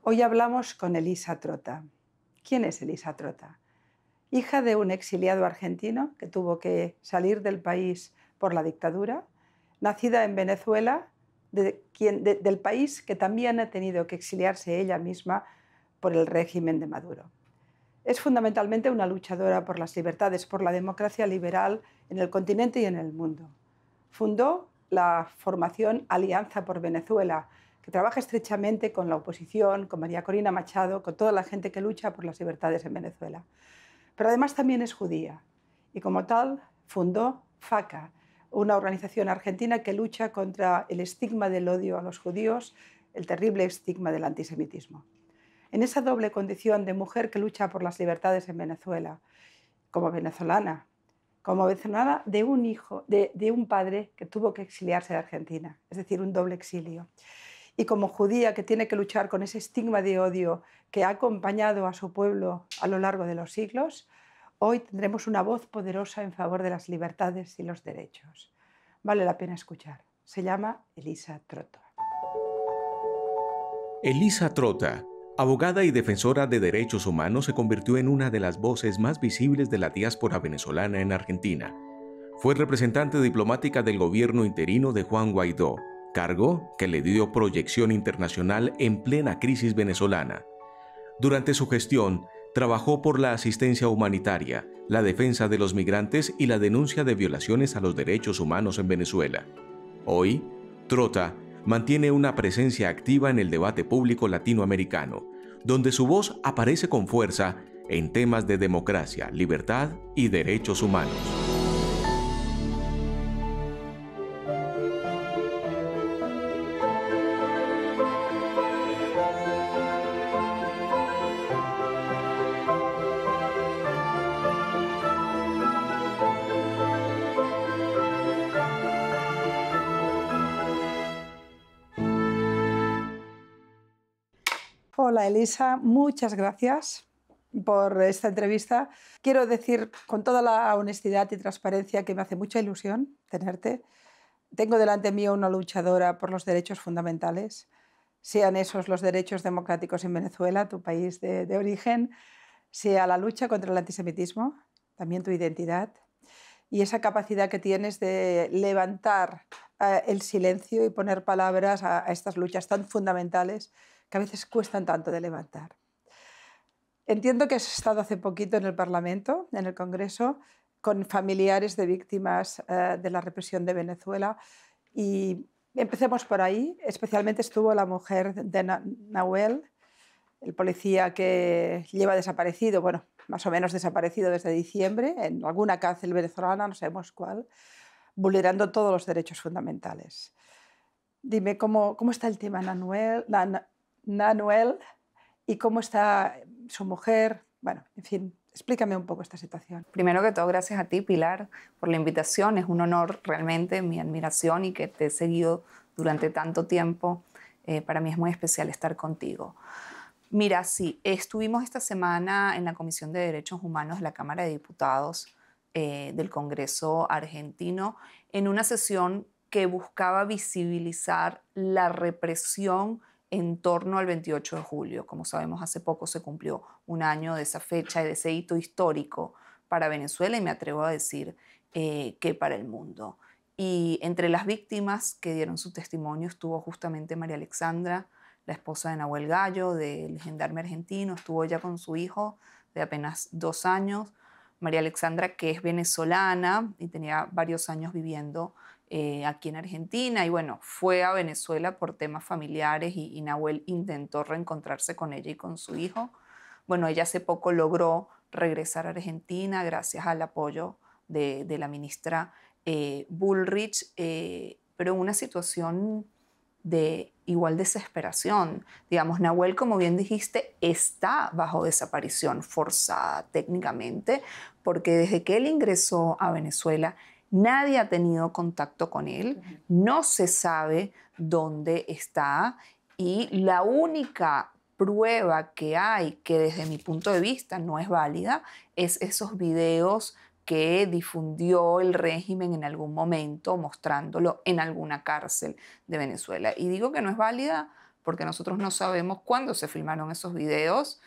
Hoy hablamos con Elisa Trota. ¿Quién es Elisa Trota? Hija de un exiliado argentino que tuvo que salir del país por la dictadura, nacida en Venezuela, del país que también ha tenido que exiliarse ella misma por el régimen de Maduro. Es fundamentalmente una luchadora por las libertades, por la democracia liberal en el continente y en el mundo. Fundó la formación Alianza por Venezuela, que trabaja estrechamente con la oposición, con María Corina Machado, con toda la gente que lucha por las libertades en Venezuela. Pero además también es judía y como tal fundó FACA, una organización argentina que lucha contra el estigma del odio a los judíos, el terrible estigma del antisemitismo. En esa doble condición de mujer que lucha por las libertades en Venezuela, como venezolana de un hijo, de un padre que tuvo que exiliarse de Argentina, es decir, un doble exilio, y como judía que tiene que luchar con ese estigma de odio que ha acompañado a su pueblo a lo largo de los siglos, hoy tendremos una voz poderosa en favor de las libertades y los derechos. Vale la pena escuchar. Se llama Elisa Trota. Elisa Trota, abogada y defensora de derechos humanos, se convirtió en una de las voces más visibles de la diáspora venezolana en Argentina. Fue representante diplomática del gobierno interino de Juan Guaidó, cargo que le dio proyección internacional en plena crisis venezolana. Durante su gestión, trabajó por la asistencia humanitaria, la defensa de los migrantes y la denuncia de violaciones a los derechos humanos en Venezuela. Hoy, Trota mantiene una presencia activa en el debate público latinoamericano, donde su voz aparece con fuerza en temas de democracia, libertad y derechos humanos. Hola Elisa, muchas gracias por esta entrevista. Quiero decir con toda la honestidad y transparencia que me hace mucha ilusión tenerte. Tengo delante mío una luchadora por los derechos fundamentales, sean esos los derechos democráticos en Venezuela, tu país de origen, sea la lucha contra el antisemitismo, también tu identidad, y esa capacidad que tienes de levantar el silencio y poner palabras a estas luchas tan fundamentales que a veces cuestan tanto de levantar. Entiendo que has estado hace poquito en el Parlamento, en el Congreso, con familiares de víctimas de la represión de Venezuela. Y empecemos por ahí. Especialmente estuvo la mujer de Nahuel, el policía que lleva desaparecido, bueno, más o menos desaparecido desde diciembre, en alguna cárcel venezolana, no sabemos cuál, vulnerando todos los derechos fundamentales. Dime, ¿cómo está el tema Nahuel y cómo está su mujer? Bueno, en fin, explícame un poco esta situación. Primero que todo, gracias a ti, Pilar, por la invitación. Es un honor realmente, mi admiración, y que te he seguido durante tanto tiempo. Para mí es muy especial estar contigo. Mira, sí, estuvimos esta semana en la Comisión de Derechos Humanos de la Cámara de Diputados del Congreso argentino en una sesión que buscaba visibilizar la represión en torno al 28 de julio. Como sabemos, hace poco se cumplió un año de esa fecha y de ese hito histórico para Venezuela y me atrevo a decir que para el mundo. Y entre las víctimas que dieron su testimonio estuvo justamente María Alexandra, la esposa de Nahuel Gallo, del gendarme argentino. Estuvo ella con su hijo de apenas 2 años. María Alexandra, que es venezolana y tenía varios años viviendo aquí en Argentina, y bueno, fue a Venezuela por temas familiares y Nahuel intentó reencontrarse con ella y con su hijo. Bueno, ella hace poco logró regresar a Argentina gracias al apoyo de la ministra Bullrich, pero en una situación de igual desesperación. Digamos, Nahuel, como bien dijiste, está bajo desaparición forzada técnicamente, porque desde que él ingresó a Venezuela, nadie ha tenido contacto con él, no se sabe dónde está, y la única prueba que hay, que desde mi punto de vista no es válida, es esos videos que difundió el régimen en algún momento mostrándolo en alguna cárcel de Venezuela. Y digo que no es válida porque nosotros no sabemos cuándo se filmaron esos videos,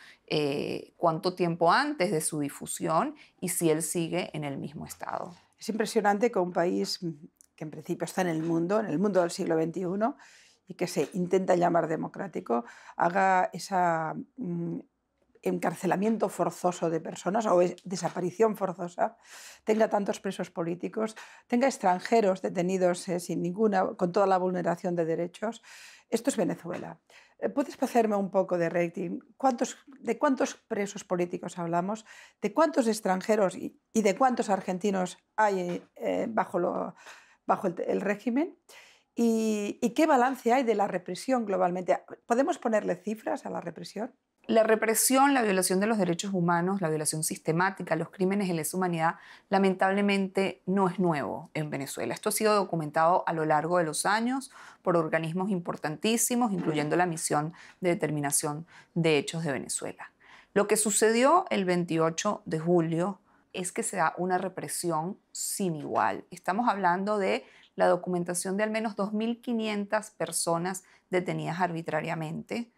cuánto tiempo antes de su difusión y si él sigue en el mismo estado. Es impresionante que un país que en principio está en el mundo del siglo XXI y que se intenta llamar democrático, haga esa encarcelamiento forzoso de personas o desaparición forzosa, tenga tantos presos políticos, tenga extranjeros detenidos con toda la vulneración de derechos. Esto es Venezuela. ¿Puedes hacerme un poco de rating? ¿De cuántos presos políticos hablamos? ¿De cuántos extranjeros y de cuántos argentinos hay bajo el régimen? ¿Y qué balance hay de la represión globalmente? ¿Podemos ponerle cifras a la represión? La represión, la violación de los derechos humanos, la violación sistemática, los crímenes de lesa humanidad, lamentablemente no es nuevo en Venezuela. Esto ha sido documentado a lo largo de los años por organismos importantísimos, incluyendo la Misión de Determinación de Hechos de Venezuela. Lo que sucedió el 28 de julio es que se da una represión sin igual. Estamos hablando de la documentación de al menos 2.500 personas detenidas arbitrariamente.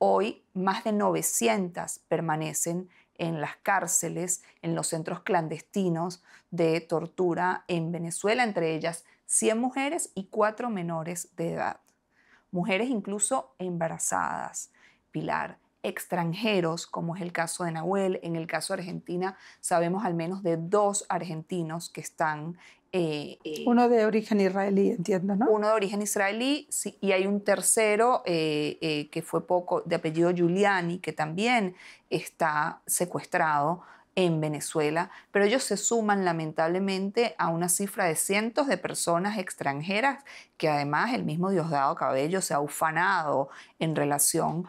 Hoy, más de 900 permanecen en las cárceles, en los centros clandestinos de tortura en Venezuela, entre ellas 100 mujeres y 4 menores de edad. Mujeres incluso embarazadas, Pilar, extranjeros, como es el caso de Nahuel. En el caso de Argentina sabemos al menos de 2 argentinos que están... Uno de origen israelí, entiendo, ¿no? Uno de origen israelí, sí, y hay un tercero que fue de apellido Giuliani, que también está secuestrado en Venezuela, pero ellos se suman lamentablemente a una cifra de cientos de personas extranjeras que además el mismo Diosdado Cabello se ha ufanado en relación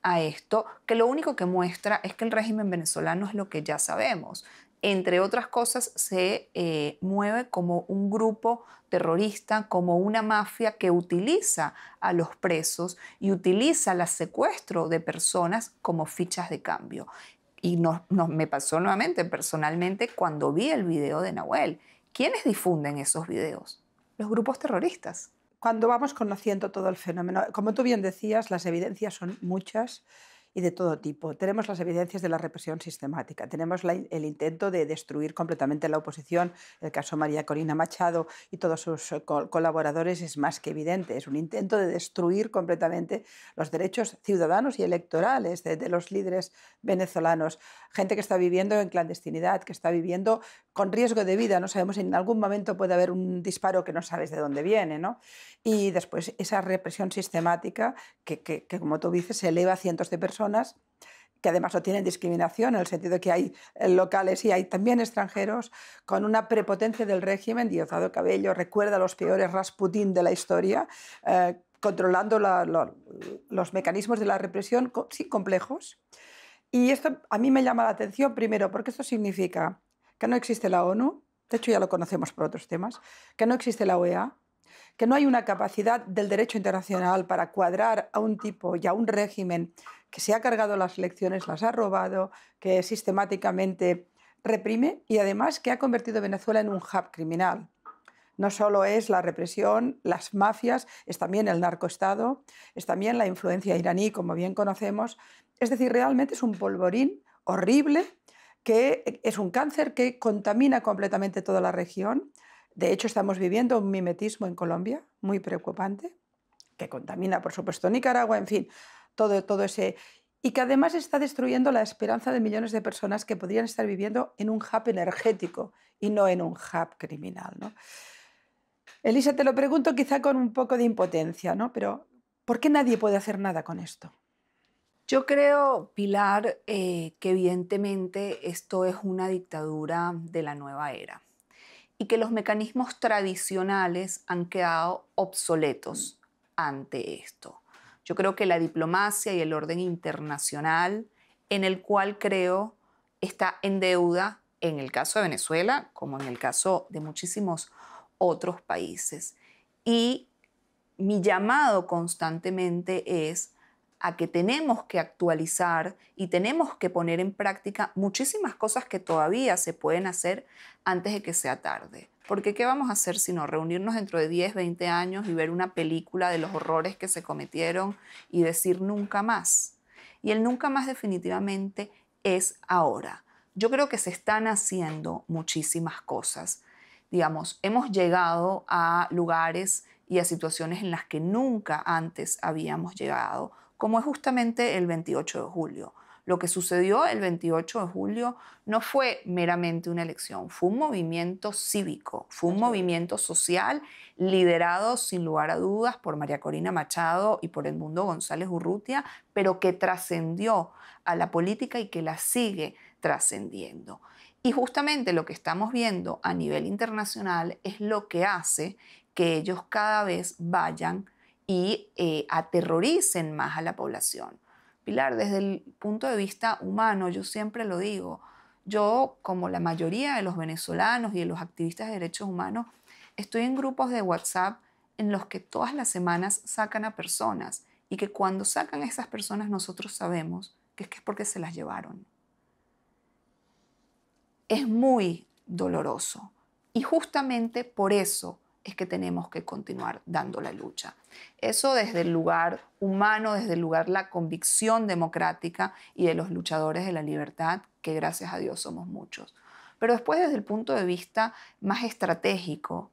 a esto, que lo único que muestra es que el régimen venezolano es lo que ya sabemos. Entre otras cosas, se mueve como un grupo terrorista, como una mafia que utiliza a los presos y utiliza el secuestro de personas como fichas de cambio. Y me pasó nuevamente personalmente cuando vi el video de Nahuel. ¿Quiénes difunden esos videos? Los grupos terroristas. Cuando vamos conociendo todo el fenómeno, como tú bien decías, las evidencias son muchas y de todo tipo. Tenemos las evidencias de la represión sistemática, tenemos el intento de destruir completamente la oposición, el caso María Corina Machado y todos sus colaboradores es más que evidente, es un intento de destruir completamente los derechos ciudadanos y electorales de los líderes venezolanos, gente que está viviendo en clandestinidad, que está viviendo con riesgo de vida, no sabemos, en algún momento puede haber un disparo que no sabes de dónde viene, ¿no? Y después esa represión sistemática que como tú dices, se eleva a cientos de personas que además no tienen discriminación, en el sentido de que hay locales y hay también extranjeros, con una prepotencia del régimen. Diosdado Cabello recuerda los peores Rasputín de la historia, controlando los mecanismos de la represión, sí, complejos. Y esto a mí me llama la atención, primero, porque esto significa que no existe la ONU, de hecho ya lo conocemos por otros temas, que no existe la OEA, que no hay una capacidad del derecho internacional para cuadrar a un tipo y a un régimen que se ha cargado las elecciones, las ha robado, que sistemáticamente reprime y además que ha convertido a Venezuela en un hub criminal. No solo es la represión, las mafias, es también el narcoestado, es también la influencia iraní, como bien conocemos. Es decir, realmente es un polvorín horrible, que es un cáncer que contamina completamente toda la región. De hecho, estamos viviendo un mimetismo en Colombia muy preocupante, que contamina, por supuesto, Nicaragua, en fin, todo ese... Y que además está destruyendo la esperanza de millones de personas que podrían estar viviendo en un hub energético y no en un hub criminal, ¿no? Elisa, te lo pregunto quizá con un poco de impotencia, ¿no? Pero ¿por qué nadie puede hacer nada con esto? Yo creo, Pilar, que evidentemente esto es una dictadura de la nueva era y que los mecanismos tradicionales han quedado obsoletos ante esto. Yo creo que la diplomacia y el orden internacional, en el cual creo está en deuda en el caso de Venezuela, como en el caso de muchísimos otros países. Y mi llamado constantemente es a que tenemos que actualizar y tenemos que poner en práctica muchísimas cosas que todavía se pueden hacer antes de que sea tarde. Porque ¿qué vamos a hacer sino reunirnos dentro de 10, 20 años y ver una película de los horrores que se cometieron y decir nunca más? Y el nunca más definitivamente es ahora. Yo creo que se están haciendo muchísimas cosas. Digamos, hemos llegado a lugares y a situaciones en las que nunca antes habíamos llegado, como es justamente el 28 de julio. Lo que sucedió el 28 de julio no fue meramente una elección, fue un movimiento cívico, fue un movimiento social liderado sin lugar a dudas por María Corina Machado y por Edmundo González Urrutia, pero que trascendió a la política y que la sigue trascendiendo. Y justamente lo que estamos viendo a nivel internacional es lo que hace que ellos cada vez vayan y aterroricen más a la población. Pilar, desde el punto de vista humano, yo siempre lo digo, yo, como la mayoría de los venezolanos y de los activistas de derechos humanos, estoy en grupos de WhatsApp en los que todas las semanas sacan a personas y que cuando sacan a esas personas nosotros sabemos que es porque se las llevaron. Es muy doloroso y justamente por eso es que tenemos que continuar dando la lucha. Eso desde el lugar humano, desde el lugar la convicción democrática y de los luchadores de la libertad, que gracias a Dios somos muchos. Pero después desde el punto de vista más estratégico,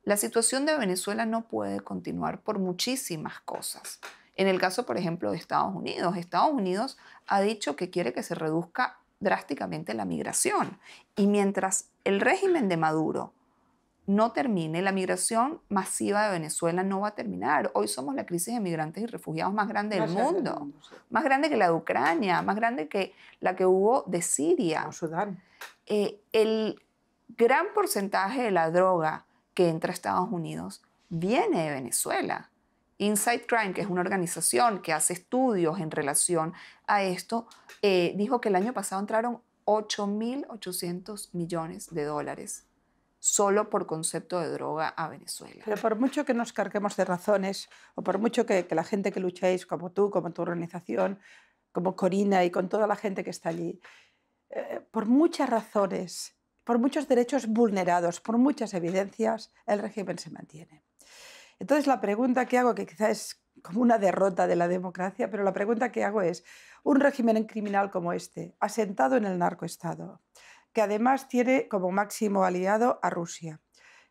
la situación de Venezuela no puede continuar por muchísimas cosas. En el caso, por ejemplo, de Estados Unidos ha dicho que quiere que se reduzca drásticamente la migración. Y mientras el régimen de Maduro no termine, la migración masiva de Venezuela no va a terminar. Hoy somos la crisis de migrantes y refugiados más grande del mundo. Sí. Más grande que la de Ucrania, más grande que la que hubo de Siria. O Sudán. El gran porcentaje de la droga que entra a Estados Unidos viene de Venezuela. Inside Crime, que es una organización que hace estudios en relación a esto, dijo que el año pasado entraron 8.800 millones de dólares solo por concepto de droga a Venezuela. Pero por mucho que nos carguemos de razones, o por mucho que la gente que lucháis, como tú, como tu organización, como Corina y con toda la gente que está allí, por muchas razones, por muchos derechos vulnerados, por muchas evidencias, el régimen se mantiene. Entonces la pregunta que hago, que quizás es como una derrota de la democracia, pero la pregunta que hago es, un régimen criminal como este, asentado en el narcoestado, que además tiene como máximo aliado a Rusia,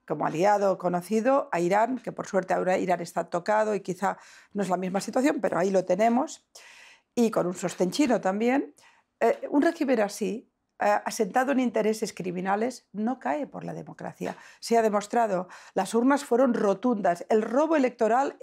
como aliado conocido a Irán, que por suerte ahora Irán está tocado y quizá no es la misma situación, pero ahí lo tenemos, y con un sostén chino también. Un régimen así, asentado en intereses criminales, no cae por la democracia. Se ha demostrado, las urnas fueron rotundas. El robo electoral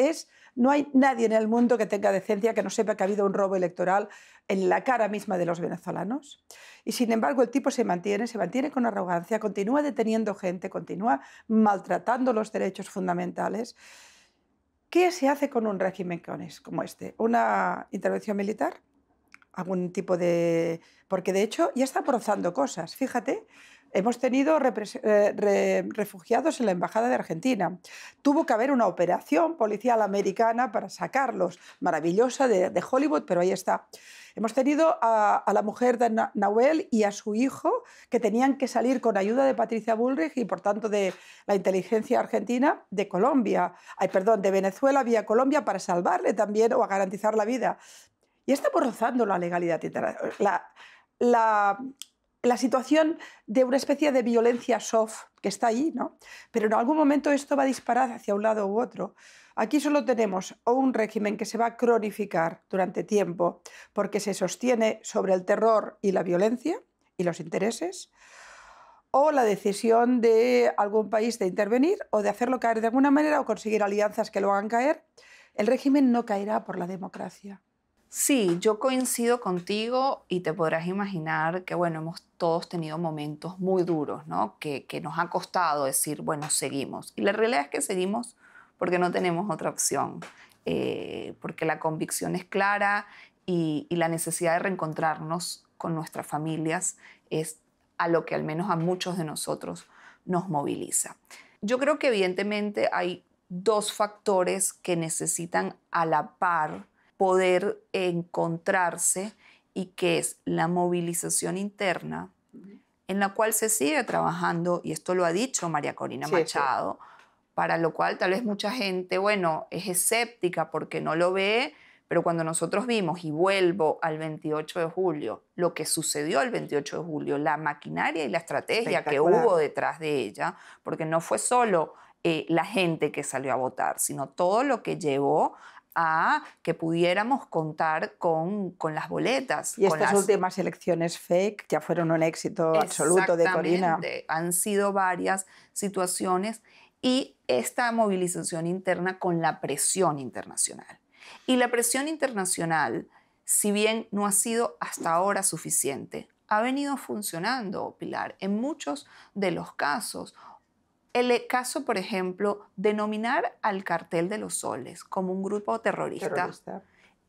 no hay nadie en el mundo que tenga decencia que no sepa que ha habido un robo electoral en la cara misma de los venezolanos. Y sin embargo el tipo se mantiene con arrogancia, continúa deteniendo gente, continúa maltratando los derechos fundamentales. ¿Qué se hace con un régimen como este? ¿Una intervención militar? ¿Algún tipo de...? Porque de hecho ya está rozando cosas. Fíjate, hemos tenido refugiados en la Embajada de Argentina. Tuvo que haber una operación policial americana para sacarlos, maravillosa, de Hollywood, pero ahí está. Hemos tenido a la mujer de Nahuel y a su hijo que tenían que salir con ayuda de Patricia Bullrich y por tanto de la inteligencia argentina de de Venezuela vía Colombia para salvarle también o a garantizar la vida. Y estamos rozando la legalidad internacional. La situación de una especie de violencia soft que está ahí, ¿no? Pero en algún momento esto va a disparar hacia un lado u otro. Aquí solo tenemos un régimen que se va a cronificar durante tiempo porque se sostiene sobre el terror y la violencia y los intereses, o la decisión de algún país de intervenir o de hacerlo caer de alguna manera o conseguir alianzas que lo hagan caer. El régimen no caerá por la democracia. Sí, yo coincido contigo y te podrás imaginar que, bueno, hemos todos tenido momentos muy duros, ¿no? Que nos ha costado decir, bueno, seguimos. Y la realidad es que seguimos porque no tenemos otra opción, porque la convicción es clara y la necesidad de reencontrarnos con nuestras familias es a lo que al menos a muchos de nosotros nos moviliza. Yo creo que evidentemente hay dos factores que necesitan a la par poder encontrarse y que es la movilización interna en la cual se sigue trabajando, y esto lo ha dicho María Corina Machado, para lo cual tal vez mucha gente, bueno, es escéptica porque no lo ve, pero cuando nosotros vimos, y vuelvo al 28 de julio, lo que sucedió el 28 de julio, la maquinaria y la estrategia que hubo detrás de ella, porque no fue solo la gente que salió a votar, sino todo lo que llevó a que pudiéramos contar con las boletas. Y estas últimas elecciones fake ya fueron un éxito absoluto de Corina. Han sido varias situaciones y esta movilización interna con la presión internacional. Y la presión internacional, si bien no ha sido hasta ahora suficiente, ha venido funcionando, Pilar, en muchos de los casos. El caso, por ejemplo, de nominar al Cartel de los Soles como un grupo terrorista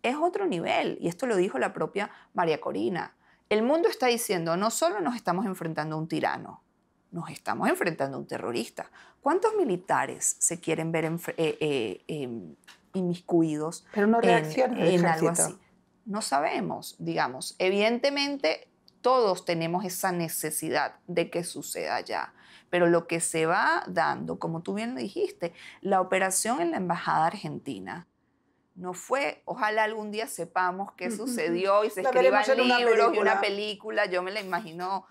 es otro nivel, y esto lo dijo la propia María Corina. El mundo está diciendo, no solo nos estamos enfrentando a un tirano, nos estamos enfrentando a un terrorista. ¿Cuántos militares se quieren ver inmiscuidos en algo así? No sabemos, digamos. Evidentemente, todos tenemos esa necesidad de que suceda ya. Pero lo que se va dando, como tú bien lo dijiste, la operación en la Embajada Argentina no fue, ojalá algún día sepamos qué sucedió y se escriban libros y una película. Yo me la imagino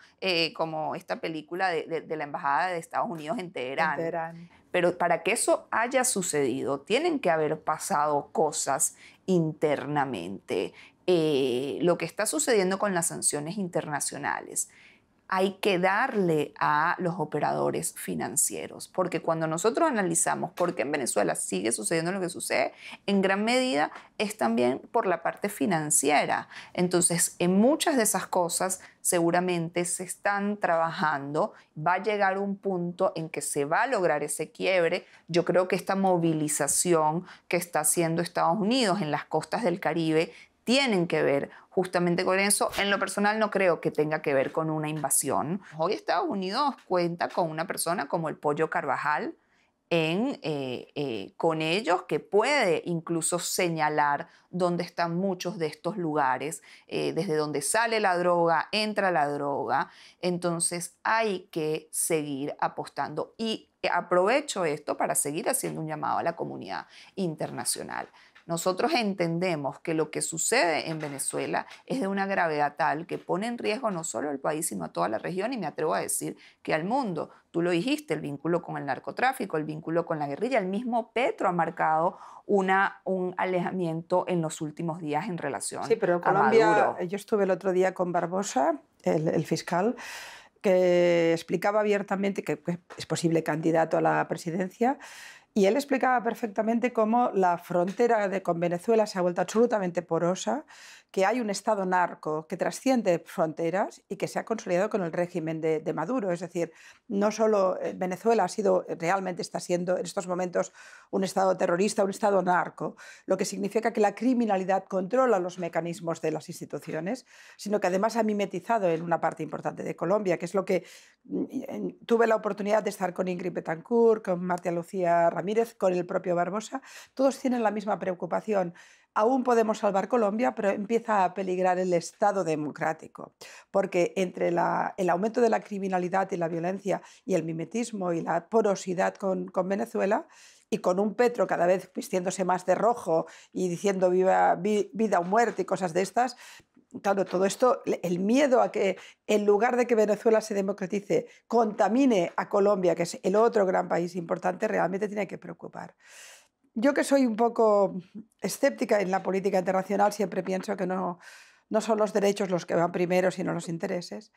como esta película de la Embajada de Estados Unidos en Teherán. Pero para que eso haya sucedido, tienen que haber pasado cosas internamente. Lo que está sucediendo con las sanciones internacionales, hay que darle a los operadores financieros, porque cuando nosotros analizamos por qué en Venezuela sigue sucediendo lo que sucede, en gran medida es también por la parte financiera. Entonces, en muchas de esas cosas seguramente se están trabajando, va a llegar un punto en que se va a lograr ese quiebre. Yo creo que esta movilización que está haciendo Estados Unidos en las costas del Caribe tienen que ver justamente con eso. En lo personal no creo que tenga que ver con una invasión. Hoy Estados Unidos cuenta con una persona como el Pollo Carvajal con ellos, que puede incluso señalar dónde están muchos de estos lugares, desde donde sale la droga, entra la droga. Entonces hay que seguir apostando. Y aprovecho esto para seguir haciendo un llamado a la comunidad internacional. Nosotros entendemos que lo que sucede en Venezuela es de una gravedad tal que pone en riesgo no solo al país, sino a toda la región, y me atrevo a decir que al mundo. Tú lo dijiste, el vínculo con el narcotráfico, el vínculo con la guerrilla. El mismo Petro ha marcado un alejamiento en los últimos días en relación Sí, pero en Colombia, yo estuve el otro día con Barbosa, el fiscal, que explicaba abiertamente que es posible candidato a la presidencia. Y él explicaba perfectamente cómo la frontera con Venezuela se ha vuelto absolutamente porosa, que hay un Estado narco que trasciende fronteras y que se ha consolidado con el régimen de Maduro. Es decir, no solo Venezuela realmente está siendo en estos momentos un Estado terrorista, un Estado narco, lo que significa que la criminalidad controla los mecanismos de las instituciones, sino que además ha mimetizado en una parte importante de Colombia, que es lo que tuve la oportunidad de estar con Ingrid Betancourt, con Marta Lucía Ramírez, con el propio Barbosa. Todos tienen la misma preocupación. Aún podemos salvar Colombia, pero empieza a peligrar el Estado democrático, porque entre el aumento de la criminalidad y la violencia y el mimetismo y la porosidad con Venezuela, y con un Petro cada vez vistiéndose más de rojo y diciendo vida o muerte y cosas de estas, claro, todo esto, el miedo a que en lugar de que Venezuela se democratice, contamine a Colombia, que es el otro gran país importante, realmente tiene que preocupar. Yo, que soy un poco escéptica en la política internacional, siempre pienso que no son los derechos los que van primero, sino los intereses.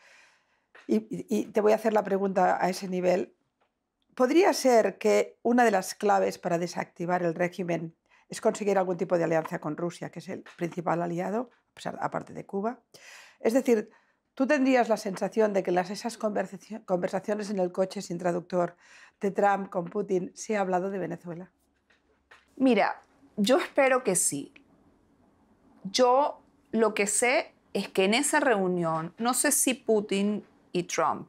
Y te voy a hacer la pregunta a ese nivel. ¿Podría ser que una de las claves para desactivar el régimen es conseguir algún tipo de alianza con Rusia, que es el principal aliado, aparte de Cuba? Es decir, ¿tú tendrías la sensación de que esas conversaciones en el coche sin traductor de Trump con Putin se ha hablado de Venezuela? Mira, yo espero que sí. Yo lo que sé es que en esa reunión, no sé si Putin y Trump,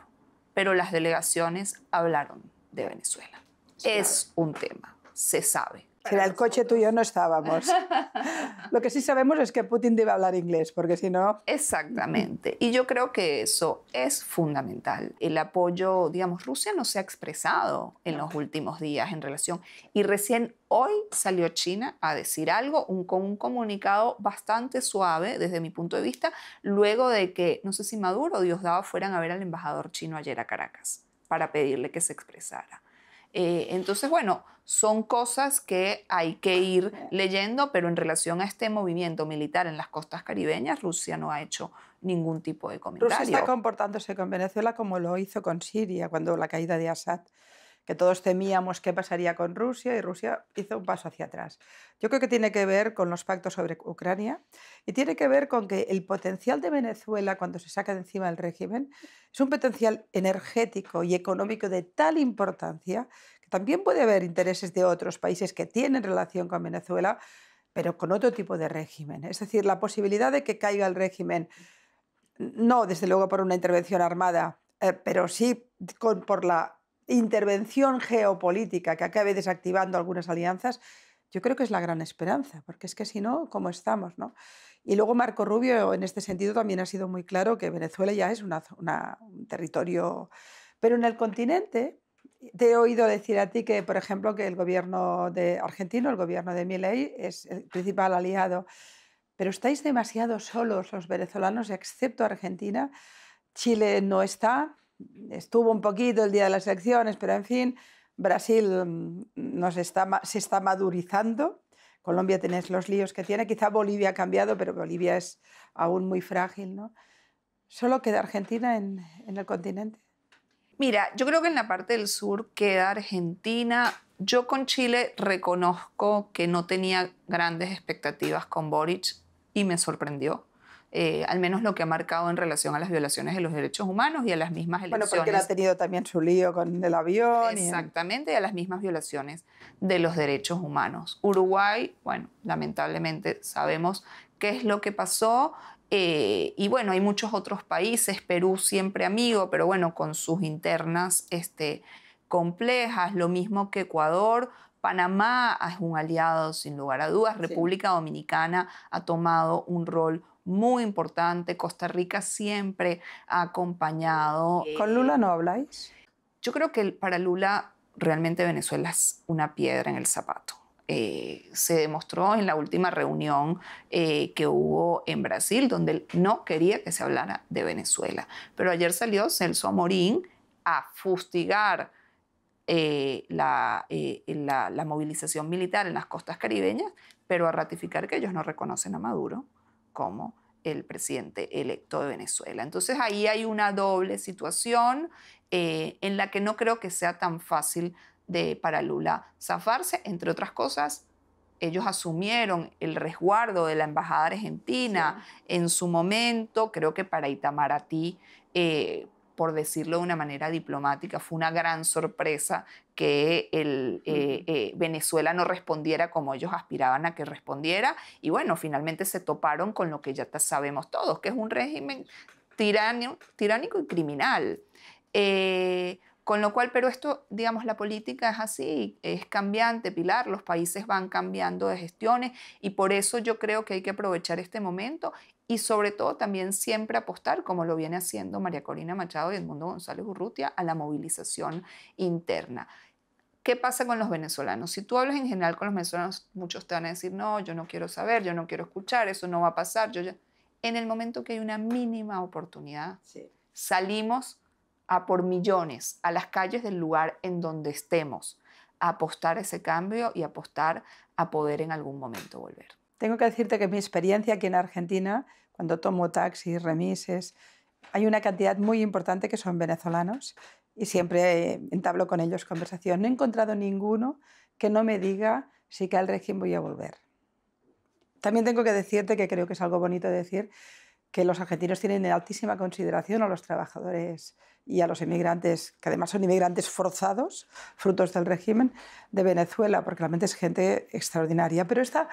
pero las delegaciones hablaron de Venezuela. Claro. Es un tema, se sabe. Si en el coche tú y yo no estábamos. Lo que sí sabemos es que Putin debe hablar inglés, porque si no... Exactamente. Y yo creo que eso es fundamental. El apoyo, digamos, Rusia no se ha expresado en los últimos días en relación. Y recién hoy salió China a decir algo, con un comunicado bastante suave desde mi punto de vista, luego de que, no sé si Maduro o Diosdado fueran a ver al embajador chino ayer a Caracas para pedirle que se expresara. Entonces, bueno, son cosas que hay que ir leyendo, pero en relación a este movimiento militar en las costas caribeñas, Rusia no ha hecho ningún tipo de comentario. Rusia está comportándose con Venezuela como lo hizo con Siria, cuando la caída de Assad, que todos temíamos qué pasaría con Rusia, y Rusia hizo un paso hacia atrás. Yo creo que tiene que ver con los pactos sobre Ucrania y tiene que ver con que el potencial de Venezuela, cuando se saca de encima el régimen, es un potencial energético y económico de tal importancia que también puede haber intereses de otros países que tienen relación con Venezuela, pero con otro tipo de régimen. Es decir, la posibilidad de que caiga el régimen, no desde luego por una intervención armada, pero sí por la intervención geopolítica que acabe desactivando algunas alianzas, yo creo que es la gran esperanza, porque es que si no, ¿cómo estamos, no? Y luego Marco Rubio en este sentido también ha sido muy claro que Venezuela ya es un territorio, pero en el continente te he oído decir a ti que, por ejemplo, que el gobierno argentino, el gobierno de Milei, es el principal aliado, pero estáis demasiado solos los venezolanos, excepto Argentina. Chile no está, estuvo un poquito el día de las elecciones, pero en fin, Brasil se está madurizando. Colombia tenéis los líos que tiene, quizá Bolivia ha cambiado, pero Bolivia es aún muy frágil, ¿no? ¿Solo queda Argentina en el continente? Mira, yo creo que en la parte del sur queda Argentina. Yo con Chile reconozco que no tenía grandes expectativas con Boric y me sorprendió. Al menos lo que ha marcado en relación a las violaciones de los derechos humanos y a las mismas elecciones. Bueno, porque él ha tenido también su lío con el avión. Exactamente, y a las mismas violaciones de los derechos humanos. Uruguay, bueno, lamentablemente sabemos qué es lo que pasó. Y bueno, hay muchos otros países, Perú siempre amigo, pero bueno, con sus internas complejas, lo mismo que Ecuador. Panamá es un aliado sin lugar a dudas, República Dominicana ha tomado un rol muy importante, Costa Rica siempre ha acompañado. ¿Con Lula no habláis? Yo creo que para Lula realmente Venezuela es una piedra en el zapato. Se demostró en la última reunión que hubo en Brasil, donde él no quería que se hablara de Venezuela. Pero ayer salió Celso Amorín a fustigar la movilización militar en las costas caribeñas, pero a ratificar que ellos no reconocen a Maduro como el presidente electo de Venezuela. Entonces ahí hay una doble situación en la que no creo que sea tan fácil para Lula zafarse. Entre otras cosas, ellos asumieron el resguardo de la embajada argentina en su momento. Creo que para Itamaraty, por decirlo de una manera diplomática, fue una gran sorpresa que Venezuela no respondiera como ellos aspiraban a que respondiera. Y bueno, finalmente se toparon con lo que ya sabemos todos, que es un régimen tiránico y criminal. Con lo cual, pero esto, digamos, la política es así, es cambiante, Pilar, los países van cambiando de gestiones y por eso yo creo que hay que aprovechar este momento y sobre todo también siempre apostar, como lo viene haciendo María Corina Machado y Edmundo González Urrutia, a la movilización interna. ¿Qué pasa con los venezolanos? Si tú hablas en general con los venezolanos, muchos te van a decir, no, yo no quiero saber, yo no quiero escuchar, eso no va a pasar. En el momento que hay una mínima oportunidad, salimos a por millones a las calles del lugar en donde estemos, a apostar a ese cambio y apostar a poder en algún momento volver. Tengo que decirte que mi experiencia aquí en Argentina, cuando tomo taxis, remises, hay una cantidad muy importante que son venezolanos y siempre entablo con ellos conversación. No he encontrado ninguno que no me diga si cae el régimen voy a volver. También tengo que decirte, que creo que es algo bonito decir, que los argentinos tienen en altísima consideración a los trabajadores y a los inmigrantes, que además son inmigrantes forzados, frutos del régimen de Venezuela, porque realmente es gente extraordinaria. Pero esta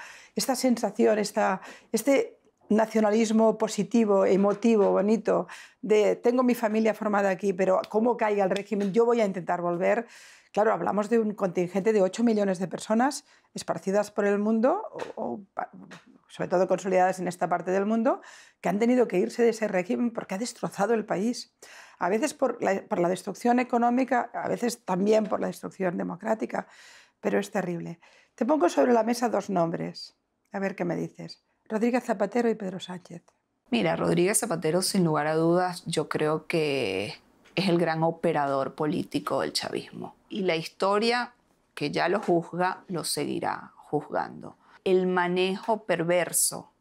sensación, este nacionalismo positivo, emotivo, bonito, de tengo mi familia formada aquí, pero como caiga el régimen, yo voy a intentar volver, Claro, hablamos de un contingente de 8 millones de personas esparcidas por el mundo, sobre todo consolidadas en esta parte del mundo, que han tenido que irse de ese régimen porque ha destrozado el país. A veces por la destrucción económica, a veces también por la destrucción democrática, pero es terrible. Te pongo sobre la mesa dos nombres, a ver qué me dices. Rodríguez Zapatero y Pedro Sánchez. Mira, Rodríguez Zapatero, sin lugar a dudas, yo creo que es el gran operador político del chavismo. Y la historia que ya lo juzga, lo seguirá juzgando. El manejo perverso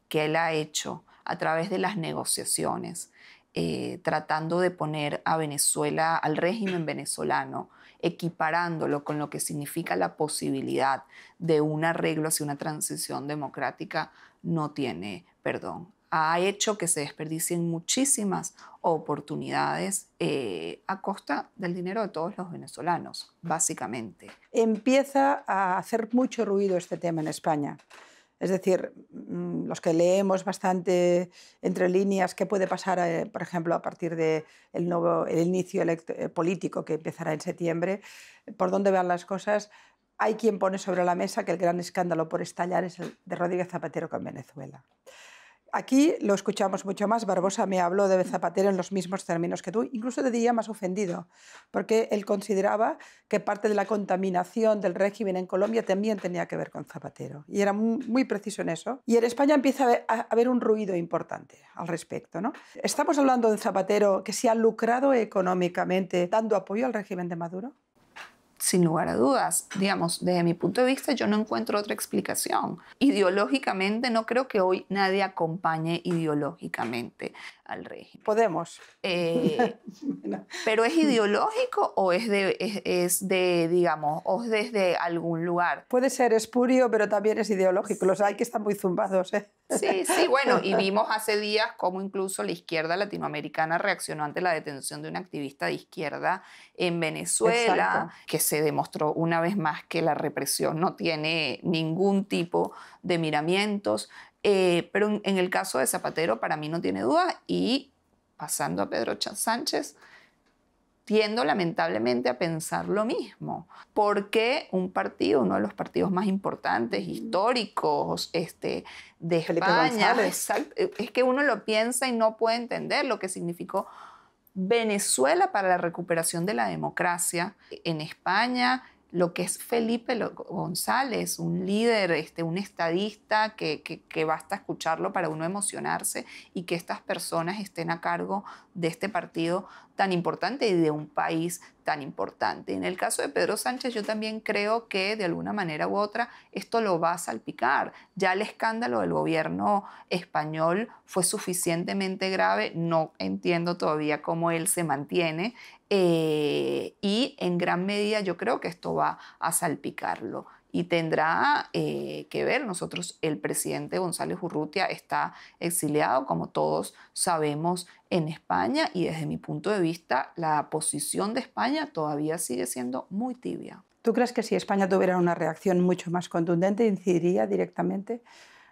que él ha hecho a través de las negociaciones, tratando de poner a Venezuela, al régimen venezolano, equiparándolo con lo que significa la posibilidad de un arreglo hacia una transición democrática, no tiene perdón. Ha hecho que se desperdicien muchísimas oportunidades a costa del dinero de todos los venezolanos, básicamente. Empieza a hacer mucho ruido este tema en España. Es decir, los que leemos bastante entre líneas qué puede pasar, por ejemplo, a partir del el inicio político que empezará en septiembre, por dónde van las cosas, hay quien pone sobre la mesa que el gran escándalo por estallar es el de Rodríguez Zapatero con Venezuela. Aquí lo escuchamos mucho más. Barbosa me habló de Zapatero en los mismos términos que tú, incluso te diría más ofendido, porque él consideraba que parte de la contaminación del régimen en Colombia también tenía que ver con Zapatero. Y era muy preciso en eso. Y en España empieza a haber un ruido importante al respecto, ¿no? Estamos hablando de Zapatero que se ha lucrado económicamente dando apoyo al régimen de Maduro. Sin lugar a dudas, digamos, desde mi punto de vista yo no encuentro otra explicación. Ideológicamente no creo que hoy nadie acompañe ideológicamente al régimen. Podemos. ¿Pero es ideológico o es digamos, o es desde algún lugar? Puede ser espurio, pero también es ideológico. Los hay que están muy zumbados, ¿eh? Sí, bueno, y vimos hace días cómo incluso la izquierda latinoamericana reaccionó ante la detención de una activista de izquierda en Venezuela, exacto, que se demostró una vez más que la represión no tiene ningún tipo de miramientos. Pero en el caso de Zapatero, para mí no tiene duda, y pasando a Pedro Sánchez, tiendo lamentablemente a pensar lo mismo, porque un partido, uno de los partidos más importantes, históricos de España, es que uno lo piensa y no puede entender lo que significó Venezuela para la recuperación de la democracia en España, lo que es Felipe González, un líder, un estadista que basta escucharlo para uno emocionarse, y que estas personas estén a cargo de este partido tan importante y de un país tan importante. En el caso de Pedro Sánchez, yo también creo que de alguna manera u otra esto lo va a salpicar. Ya el escándalo del gobierno español fue suficientemente grave, no entiendo todavía cómo él se mantiene, y en gran medida yo creo que esto va a salpicarlo. Y tendrá que ver, el presidente González Urrutia está exiliado, como todos sabemos, en España, y desde mi punto de vista la posición de España todavía sigue siendo muy tibia. ¿Tú crees que si España tuviera una reacción mucho más contundente, incidiría directamente,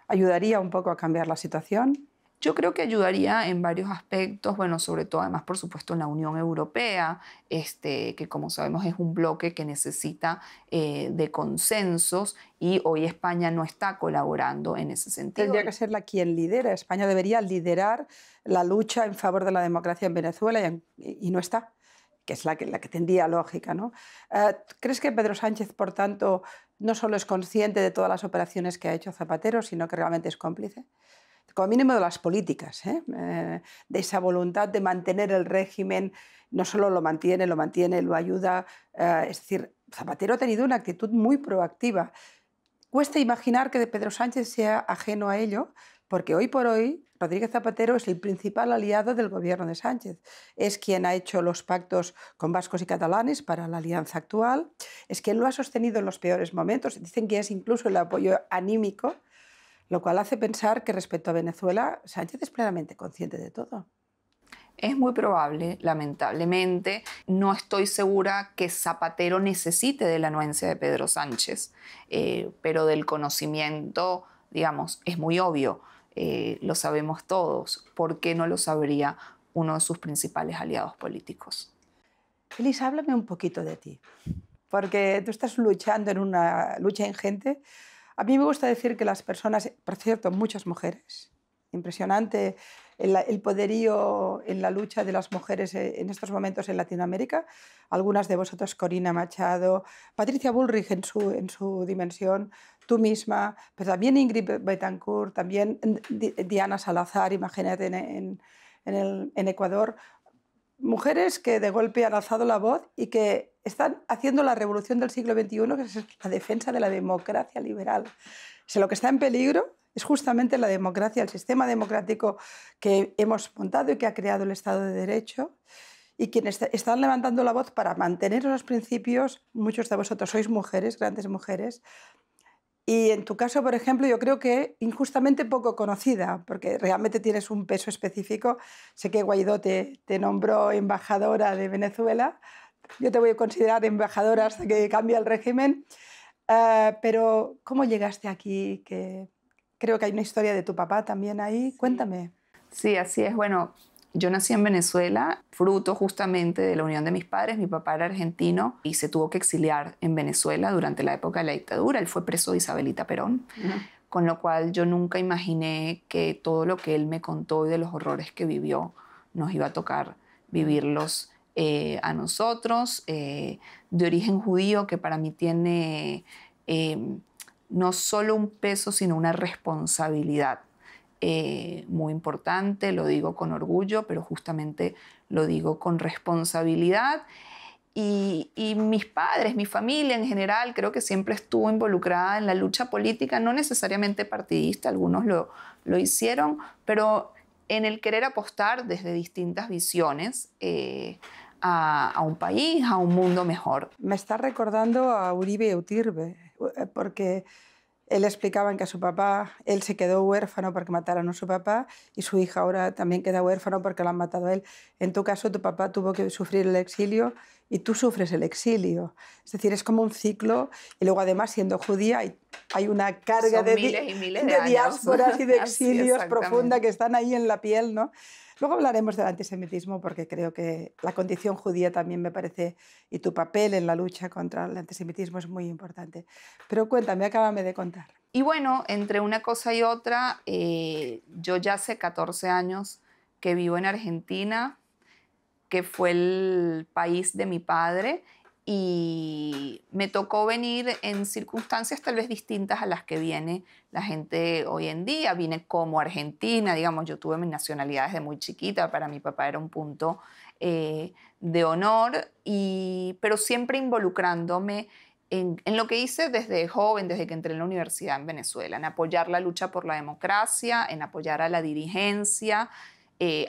ayudaría un poco a cambiar la situación? Yo creo que ayudaría en varios aspectos, bueno, sobre todo además, por supuesto, en la Unión Europea, que como sabemos es un bloque que necesita de consensos, y hoy España no está colaborando en ese sentido. Tendría que ser quien lidera. España debería liderar la lucha en favor de la democracia en Venezuela y no está, que es la que tendría lógica, ¿no? ¿Crees que Pedro Sánchez, por tanto, no solo es consciente de todas las operaciones que ha hecho Zapatero, sino que realmente es cómplice? Como mínimo de las políticas, de esa voluntad de mantener el régimen, no solo lo mantiene, lo ayuda. Es decir, Zapatero ha tenido una actitud muy proactiva. Cuesta imaginar que Pedro Sánchez sea ajeno a ello, porque hoy por hoy Rodríguez Zapatero es el principal aliado del gobierno de Sánchez. Es quien ha hecho los pactos con vascos y catalanes para la alianza actual, es quien lo ha sostenido en los peores momentos. Dicen que es incluso el apoyo anímico, lo cual hace pensar que respecto a Venezuela, Sánchez es plenamente consciente de todo. Es muy probable, lamentablemente. No estoy segura que Zapatero necesite de la anuencia de Pedro Sánchez, pero del conocimiento, digamos, es muy obvio, lo sabemos todos. ¿Por qué no lo sabría uno de sus principales aliados políticos? Elisa, háblame un poquito de ti. porque tú estás luchando en una lucha ingente. A mí me gusta decir que las personas, por cierto, muchas mujeres, impresionante el poderío en la lucha de las mujeres en estos momentos en Latinoamérica. Algunas de vosotros, Corina Machado, Patricia Bullrich en su dimensión, tú misma, pero también Ingrid Betancourt, también Diana Salazar, imagínate en Ecuador. Mujeres que de golpe han alzado la voz y que están haciendo la revolución del siglo XXI, que es la defensa de la democracia liberal. Si lo que está en peligro es justamente la democracia, el sistema democrático que hemos montado y que ha creado el Estado de Derecho, y quienes están levantando la voz para mantener esos principios. Muchos de vosotros sois mujeres, grandes mujeres, y en tu caso, por ejemplo, yo creo que injustamente poco conocida, porque realmente tienes un peso específico. Sé que Guaidó te nombró embajadora de Venezuela. Yo te voy a considerar embajadora hasta que cambie el régimen. Pero ¿cómo llegaste aquí? Que creo que hay una historia de tu papá también ahí. Sí. Cuéntame. Sí, así es. Bueno, yo nací en Venezuela, fruto justamente de la unión de mis padres. Mi papá era argentino y se tuvo que exiliar en Venezuela durante la época de la dictadura. Él fue preso de Isabelita Perón, con lo cual yo nunca imaginé que todo lo que él me contó y de los horrores que vivió nos iba a tocar vivirlos a nosotros, de origen judío, que para mí tiene no solo un peso, sino una responsabilidad muy importante. Lo digo con orgullo, pero justamente lo digo con responsabilidad. Y mis padres, mi familia en general, creo que siempre estuvo involucrada en la lucha política, no necesariamente partidista, algunos lo hicieron, pero en el querer apostar desde distintas visiones a un país, a un mundo mejor. Me está recordando a Uribe Eutirbe, porque él explicaba que a su papá, él se quedó huérfano porque mataron a su papá, y su hija ahora también queda huérfano porque lo han matado a él. En tu caso, tu papá tuvo que sufrir el exilio y tú sufres el exilio. Es decir, es como un ciclo, y luego además siendo judía hay una carga Son de miles y miles de diásporas y de años. exilios Sí, profunda que están ahí en la piel, ¿no? Luego hablaremos del antisemitismo, porque creo que la condición judía también me parece, y tu papel en la lucha contra el antisemitismo es muy importante. Pero cuéntame, acábame de contar. Y bueno, entre una cosa y otra, yo ya hace 14 años que vivo en Argentina, que fue el país de mi padre, y me tocó venir en circunstancias tal vez distintas a las que viene la gente hoy en día. Vine como argentina, digamos, yo tuve mi nacionalidad desde muy chiquita, para mi papá era un punto de honor, pero siempre involucrándome en lo que hice desde joven, desde que entré en la universidad en Venezuela, en apoyar la lucha por la democracia, en apoyar a la dirigencia,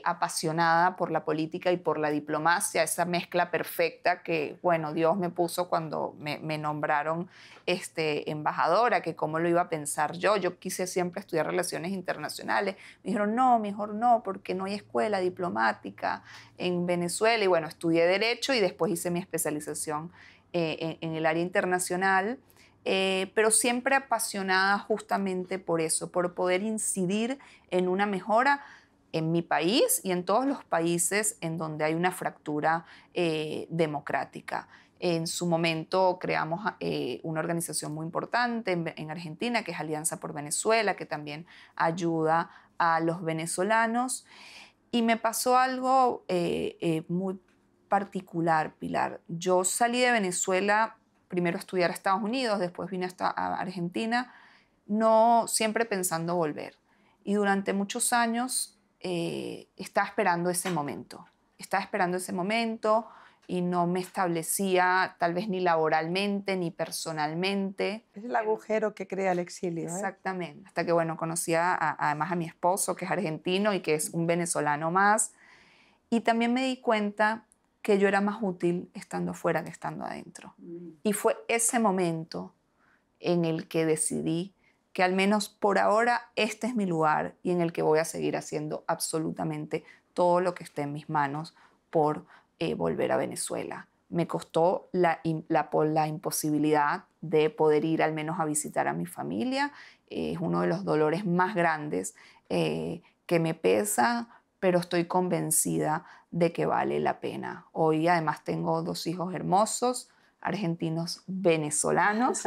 apasionada por la política y por la diplomacia, esa mezcla perfecta que, bueno, Dios me puso cuando me nombraron embajadora, que cómo lo iba a pensar yo. Yo quise siempre estudiar relaciones internacionales. Me dijeron, no, mejor no, porque no hay escuela diplomática en Venezuela. Y bueno, estudié Derecho y después hice mi especialización en el área internacional. Pero siempre apasionada justamente por eso, por poder incidir en una mejora en mi país y en todos los países en donde hay una fractura democrática. En su momento creamos una organización muy importante en Argentina, que es Alianza por Venezuela, que también ayuda a los venezolanos. Y me pasó algo muy particular, Pilar. Yo salí de Venezuela, primero a estudiar a Estados Unidos, después vine a Argentina, no siempre pensando volver. Y durante muchos años estaba esperando ese momento. Estaba esperando ese momento y no me establecía tal vez ni laboralmente ni personalmente. Es el agujero que crea el exilio. Exactamente. Hasta que, bueno, conocí además a mi esposo, que es argentino y que es un venezolano más. Y también me di cuenta que yo era más útil estando fuera que estando adentro. Y fue ese momento en el que decidí que al menos por ahora este es mi lugar y en el que voy a seguir haciendo absolutamente todo lo que esté en mis manos por volver a Venezuela. Me costó la imposibilidad de poder ir al menos a visitar a mi familia. Es uno de los dolores más grandes que me pesa, pero estoy convencida de que vale la pena. Hoy además tengo 2 hijos hermosos, argentinos venezolanos,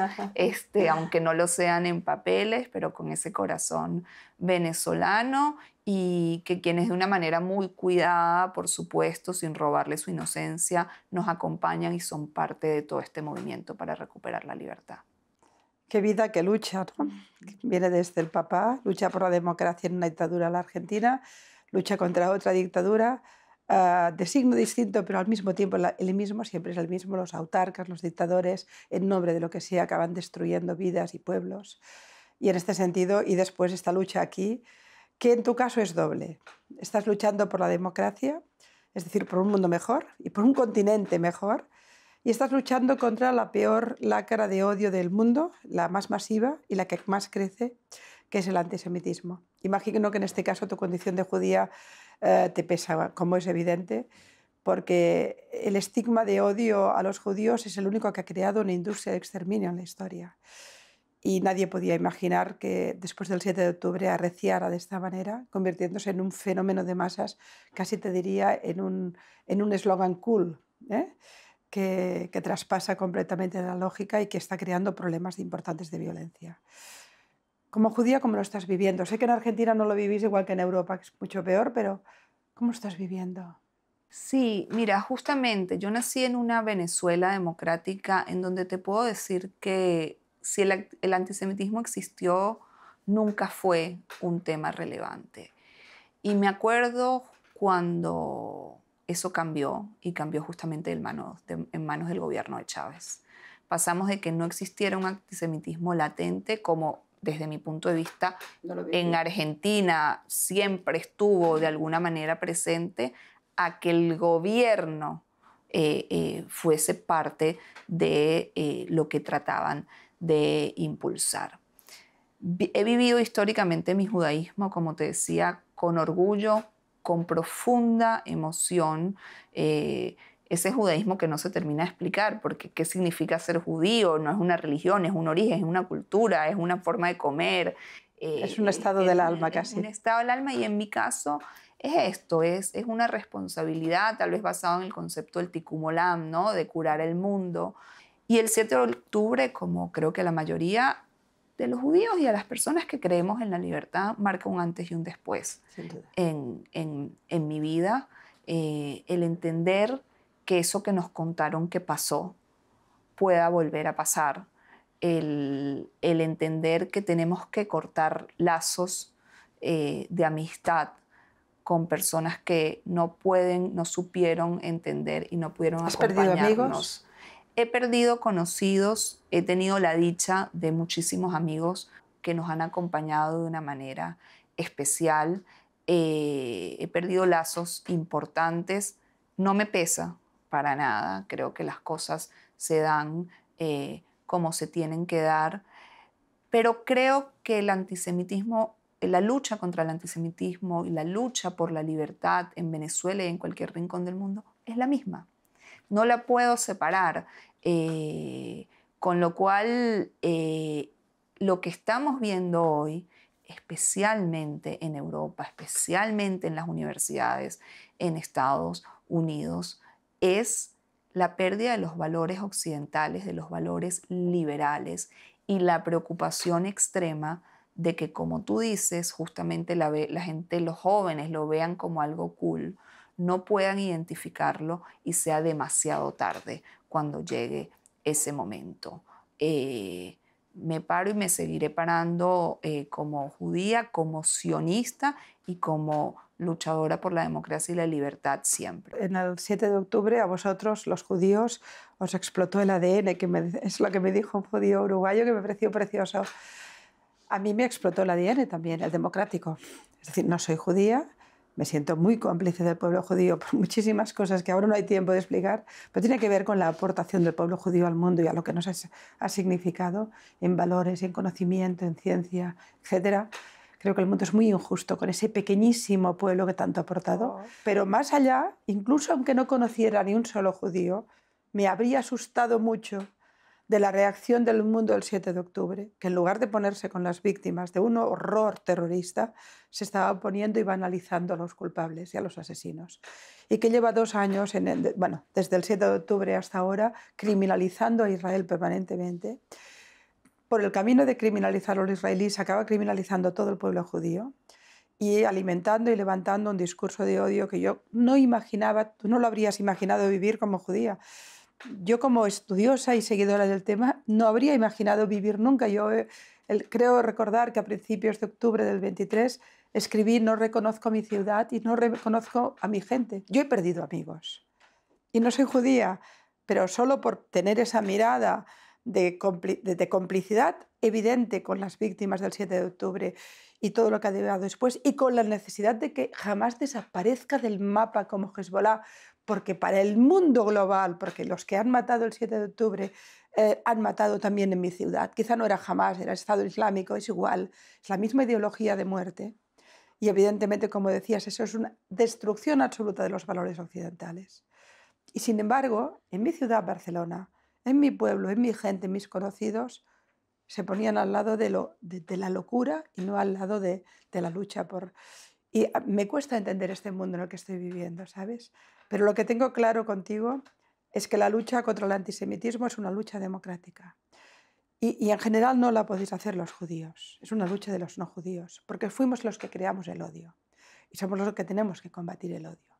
aunque no lo sean en papeles, pero con ese corazón venezolano, y que quienes de una manera muy cuidada, por supuesto, sin robarle su inocencia, nos acompañan y son parte de todo este movimiento para recuperar la libertad. Qué vida, qué lucha, ¿no? Viene desde el papá, lucha por la democracia en una dictadura, la Argentina, lucha contra otra dictadura, de signo distinto, pero al mismo tiempo el mismo, siempre es el mismo. Los autarcas, los dictadores, en nombre de lo que sea, acaban destruyendo vidas y pueblos. Y en este sentido, y después esta lucha aquí, que en tu caso es doble. Estás luchando por la democracia, es decir, por un mundo mejor y por un continente mejor, y estás luchando contra la peor lacra de odio del mundo, la más masiva y la que más crece, que es el antisemitismo. Imagino que en este caso tu condición de judía te pesa, como es evidente, porque el estigma de odio a los judíos es el único que ha creado una industria de exterminio en la historia. Y nadie podía imaginar que después del 7 de octubre arreciara de esta manera, convirtiéndose en un fenómeno de masas, casi te diría en un eslogan cool, que traspasa completamente la lógica y que está creando problemas importantes de violencia. Como judía, ¿cómo lo estás viviendo? Sé que en Argentina no lo vivís igual que en Europa, que es mucho peor, pero ¿cómo lo estás viviendo? Sí, mira, justamente yo nací en una Venezuela democrática en donde te puedo decir que si el antisemitismo existió, nunca fue un tema relevante. Y me acuerdo cuando eso cambió, y cambió justamente en manos del gobierno de Chávez. Pasamos de que no existiera un antisemitismo latente, como desde mi punto de vista en Argentina siempre estuvo de alguna manera presente, a que el gobierno fuese parte de lo que trataban de impulsar. He vivido históricamente mi judaísmo, como te decía, con orgullo, con profunda emoción. Ese judaísmo que no se termina de explicar, porque ¿qué significa ser judío? No es una religión, es un origen, es una cultura, es una forma de comer. Es un estado del alma casi. Es un estado del alma, y en mi caso es esto, es una responsabilidad, tal vez basado en el concepto del Tikkun Olam, ¿no? De curar el mundo. Y el 7 de octubre, como creo que la mayoría de los judíos y a las personas que creemos en la libertad, marca un antes y un después en mi vida. El entender que eso que nos contaron que pasó pueda volver a pasar, el entender que tenemos que cortar lazos de amistad con personas que no supieron entender y no pudieron acompañarnos. ¿Has perdido amigos? He perdido conocidos, he tenido la dicha de muchísimos amigos que nos han acompañado de una manera especial. He perdido lazos importantes. No me pesa para nada. Creo que las cosas se dan como se tienen que dar. Pero creo que el antisemitismo, la lucha contra el antisemitismo y la lucha por la libertad en Venezuela y en cualquier rincón del mundo es la misma. No la puedo separar, con lo cual lo que estamos viendo hoy, especialmente en Europa, especialmente en las universidades en Estados Unidos, es la pérdida de los valores occidentales, de los valores liberales, y la preocupación extrema de que, como tú dices, justamente la gente, los jóvenes lo vean como algo cool, no puedan identificarlo y sea demasiado tarde cuando llegue ese momento. Me paro y me seguiré parando como judía, como sionista y como luchadora por la democracia y la libertad siempre. En el 7 de octubre a vosotros, los judíos, os explotó el ADN, es lo que me dijo un judío uruguayo que me pareció precioso. A mí me explotó el ADN también, el democrático. Es decir, no soy judía, me siento muy cómplice del pueblo judío por muchísimas cosas que ahora no hay tiempo de explicar, pero tiene que ver con la aportación del pueblo judío al mundo y a lo que nos ha significado en valores, en conocimiento, en ciencia, etc. Creo que el mundo es muy injusto con ese pequeñísimo pueblo que tanto ha aportado. Pero más allá, incluso aunque no conociera ni un solo judío, me habría asustado mucho de la reacción del mundo del 7 de octubre, que en lugar de ponerse con las víctimas de un horror terrorista, se estaba poniendo y banalizando a los culpables y a los asesinos. Y que lleva 2 años, desde el 7 de octubre hasta ahora, criminalizando a Israel permanentemente. Por el camino de criminalizar a los israelíes, acaba criminalizando a todo el pueblo judío y alimentando y levantando un discurso de odio que yo no imaginaba, tú no lo habrías imaginado vivir como judía. Yo como estudiosa y seguidora del tema no habría imaginado vivir nunca. Yo creo recordar que a principios de octubre del 23 escribí no reconozco mi ciudad y no reconozco a mi gente. Yo he perdido amigos y no soy judía, pero solo por tener esa mirada de complicidad evidente con las víctimas del 7 de octubre y todo lo que ha llegado después, y con la necesidad de que jamás desaparezca del mapa como Hezbollah, porque para el mundo global, porque los que han matado el 7 de octubre han matado también en mi ciudad, quizá no era Hamás, era Estado Islámico, es igual, es la misma ideología de muerte. Y evidentemente, como decías, eso es una destrucción absoluta de los valores occidentales. Y sin embargo, en mi ciudad, Barcelona, en mi pueblo, en mi gente, en mis conocidos, se ponían al lado de la locura y no al lado de la lucha por... Y me cuesta entender este mundo en el que estoy viviendo, ¿sabes? Pero lo que tengo claro contigo es que la lucha contra el antisemitismo es una lucha democrática. Y en general no la podéis hacer los judíos, es una lucha de los no judíos, porque fuimos los que creamos el odio y somos los que tenemos que combatir el odio.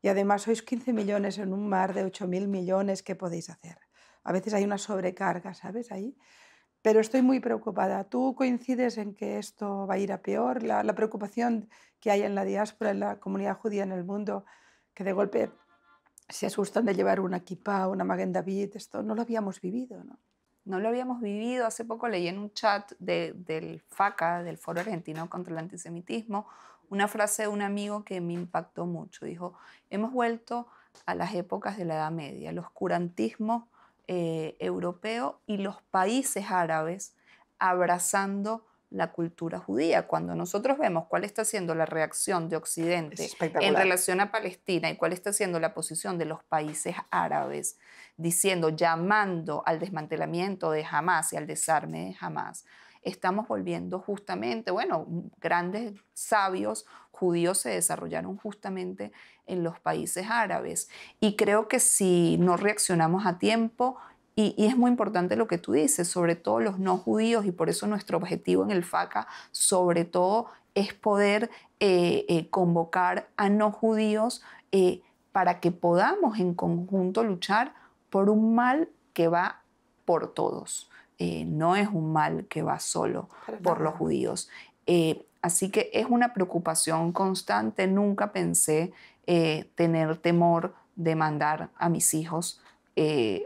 Y además sois 15 millones en un mar de 8.000 millones, ¿qué podéis hacer? A veces hay una sobrecarga, ¿sabes? Ahí. Pero estoy muy preocupada. ¿Tú coincides en que esto va a ir a peor? La preocupación que hay en la diáspora, en la comunidad judía en el mundo, que de golpe se asustan de llevar una kipá, una Maguen David, esto no lo habíamos vivido, ¿no? No lo habíamos vivido. Hace poco leí en un chat del FACA, del Foro Argentino contra el Antisemitismo, una frase de un amigo que me impactó mucho. Dijo, hemos vuelto a las épocas de la Edad Media, el oscurantismo europeo y los países árabes abrazando la cultura judía. Cuando nosotros vemos cuál está siendo la reacción de Occidente en relación a Palestina y cuál está siendo la posición de los países árabes, diciendo, llamando al desmantelamiento de Hamás y al desarme de Hamás, estamos volviendo justamente, bueno, grandes sabios judíos se desarrollaron justamente en los países árabes. Y creo que si no reaccionamos a tiempo, y es muy importante lo que tú dices, sobre todo los no judíos, y por eso nuestro objetivo en el FACA, sobre todo, es poder convocar a no judíos para que podamos en conjunto luchar por un mal que va por todos. No es un mal que va solo por los judíos. Así que es una preocupación constante. Nunca pensé tener temor de mandar a mis hijos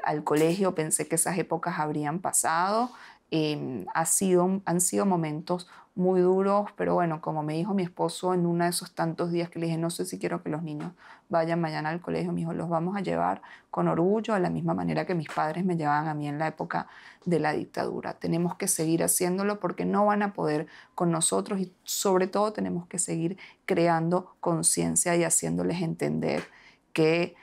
al colegio. Pensé que esas épocas habrían pasado. Han sido momentos muy duros, pero bueno, como me dijo mi esposo en uno de esos tantos días que le dije, no sé si quiero que los niños vayan mañana al colegio, me dijo, los vamos a llevar con orgullo, de la misma manera que mis padres me llevaban a mí en la época de la dictadura. Tenemos que seguir haciéndolo porque no van a poder con nosotros y sobre todo tenemos que seguir creando conciencia y haciéndoles entender que,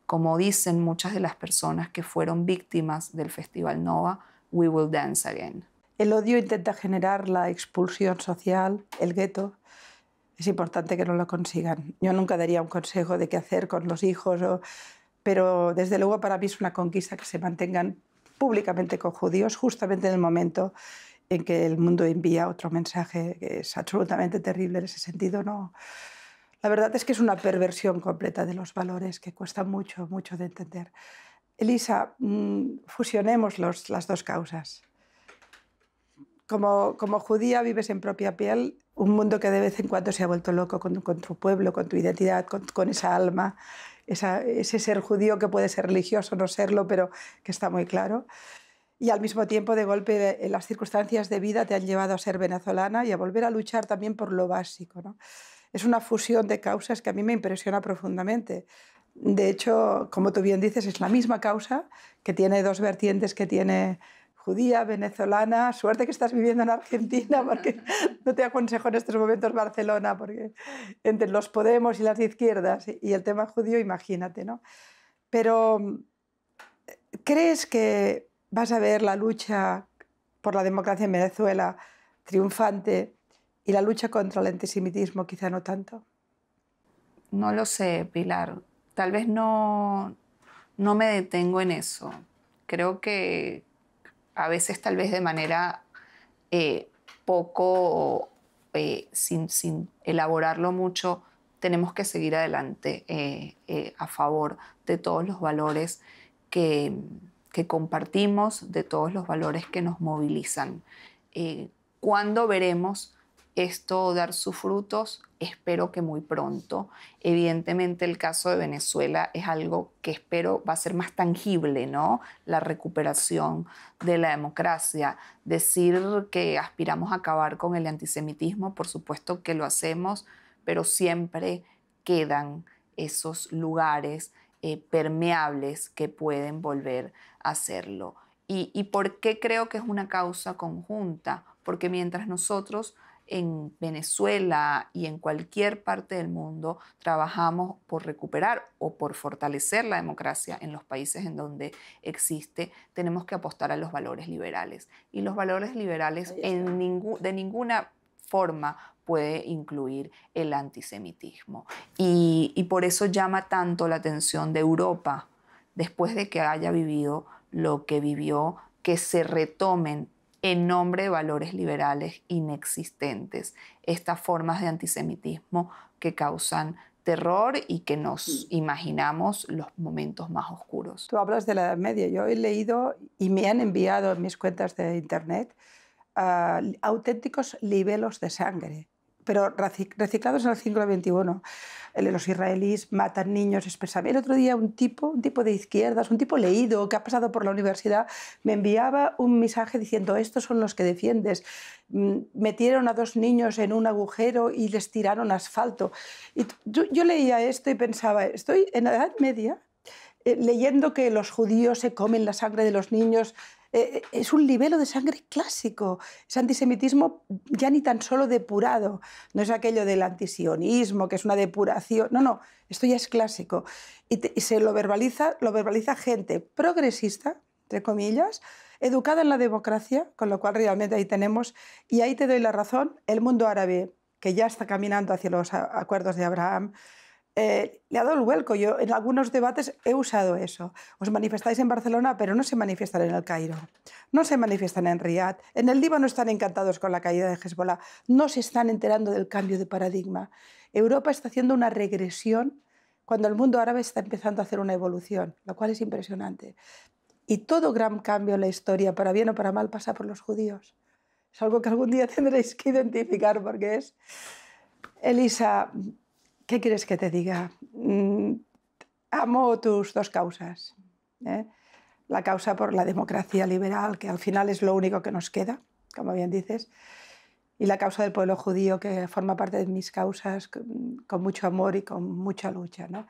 como dicen muchas de las personas que fueron víctimas del Festival Nova, we will dance again. El odio intenta generar la expulsión social, el gueto. Es importante que no lo consigan. Yo nunca daría un consejo de qué hacer con los hijos, pero desde luego para mí es una conquista que se mantengan públicamente con judíos, justamente en el momento en que el mundo envía otro mensaje que es absolutamente terrible en ese sentido. No. La verdad es que es una perversión completa de los valores que cuesta mucho, mucho de entender. Elisa, fusionemos las dos causas. Como judía vives en propia piel un mundo que de vez en cuando se ha vuelto loco con tu pueblo, con tu identidad, con esa alma, ese ser judío que puede ser religioso, no serlo, pero que está muy claro. Y al mismo tiempo, de golpe, las circunstancias de vida te han llevado a ser venezolana y a volver a luchar también por lo básico, ¿no? Es una fusión de causas que a mí me impresiona profundamente. De hecho, como tú bien dices, es la misma causa que tiene dos vertientes, que tiene judía, venezolana. Suerte que estás viviendo en Argentina, porque no te aconsejo en estos momentos Barcelona, porque entre los Podemos y las izquierdas y el tema judío, imagínate, ¿no? Pero ¿crees que vas a ver la lucha por la democracia en Venezuela triunfante y la lucha contra el antisemitismo quizá no tanto. No lo sé, Pilar. Tal vez no me detengo en eso. Creo que a veces tal vez de manera poco, sin elaborarlo mucho, tenemos que seguir adelante a favor de todos los valores que compartimos, de todos los valores que nos movilizan. ¿Cuándo veremos esto dar sus frutos? Espero que muy pronto. Evidentemente el caso de Venezuela es algo que espero va a ser más tangible, ¿no? La recuperación de la democracia. Decir que aspiramos a acabar con el antisemitismo, por supuesto que lo hacemos, pero siempre quedan esos lugares permeables que pueden volver a hacerlo. ¿Y por qué creo que es una causa conjunta? Porque mientras nosotros en Venezuela y en cualquier parte del mundo trabajamos por recuperar o por fortalecer la democracia en los países en donde existe, tenemos que apostar a los valores liberales. Y los valores liberales de ninguna forma puede incluir el antisemitismo. Y por eso llama tanto la atención de Europa, después de que haya vivido lo que vivió, que se retomen en nombre de valores liberales inexistentes estas formas de antisemitismo que causan terror y que nos imaginamos los momentos más oscuros. Tú hablas de la Edad Media. Yo he leído y me han enviado en mis cuentas de internet auténticos libelos de sangre, pero reciclados en el siglo XXI. Los israelíes matan niños expresamente. El otro día un tipo de izquierdas, un tipo leído que ha pasado por la universidad, me enviaba un mensaje diciendo: estos son los que defiendes. Metieron a 2 niños en un agujero y les tiraron asfalto. Y yo leía esto y pensaba, estoy en la Edad Media leyendo que los judíos se comen la sangre de los niños. Es un libelo de sangre clásico, es antisemitismo ya ni tan solo depurado, no es aquello del antisionismo, que es una depuración, no, esto ya es clásico. Y se lo verbaliza gente progresista, entre comillas, educada en la democracia, con lo cual realmente ahí tenemos, y ahí te doy la razón, el mundo árabe, que ya está caminando hacia los acuerdos de Abraham, le ha dado el vuelco. Yo en algunos debates he usado eso. Os manifestáis en Barcelona, pero no se manifiestan en el Cairo, no se manifiestan en Riad. En el Líbano están encantados con la caída de Hezbollah, no se están enterando del cambio de paradigma. Europa está haciendo una regresión cuando el mundo árabe está empezando a hacer una evolución, lo cual es impresionante. Y todo gran cambio en la historia, para bien o para mal, pasa por los judíos. Es algo que algún día tendréis que identificar porque es... Elisa, ¿qué quieres que te diga? Amo tus 2 causas. La causa por la democracia liberal, que al final es lo único que nos queda, como bien dices, y la causa del pueblo judío, que forma parte de mis causas con mucho amor y con mucha lucha, ¿no?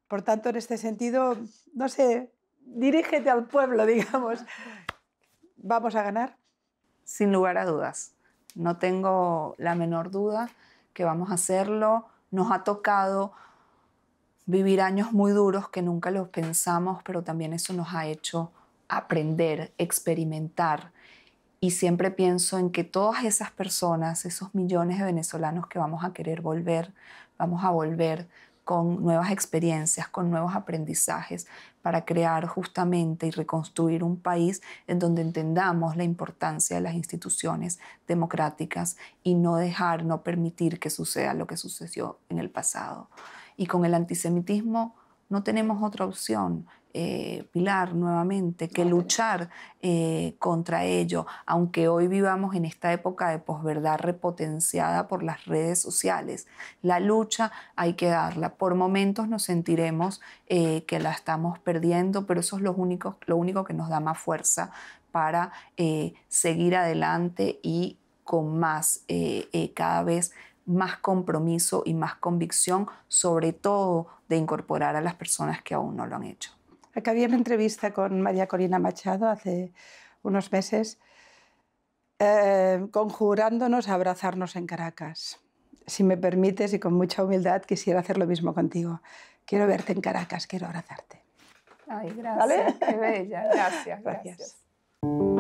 Por tanto, en este sentido, no sé, dirígete al pueblo, digamos. ¿Vamos a ganar? Sin lugar a dudas. No tengo la menor duda que vamos a hacerlo. Nos ha tocado vivir años muy duros que nunca los pensamos, pero también eso nos ha hecho aprender, experimentar. Y siempre pienso en que todas esas personas, esos millones de venezolanos que vamos a querer volver, vamos a volver con nuevas experiencias, con nuevos aprendizajes, para crear justamente y reconstruir un país en donde entendamos la importancia de las instituciones democráticas y no permitir que suceda lo que sucedió en el pasado. Y con el antisemitismo no tenemos otra opción, Pilar, nuevamente, que luchar contra ello, aunque hoy vivamos en esta época de posverdad repotenciada por las redes sociales. La lucha hay que darla. Por momentos nos sentiremos que la estamos perdiendo, pero eso es lo único que nos da más fuerza para seguir adelante y con más, cada vez más compromiso y más convicción, sobre todo de incorporar a las personas que aún no lo han hecho. Acá había una entrevista con María Corina Machado hace unos meses, conjurándonos a abrazarnos en Caracas. Si me permites y con mucha humildad, quisiera hacer lo mismo contigo. Quiero verte en Caracas, quiero abrazarte. Ay, gracias, ¿Vale? qué bella, gracias. Chao.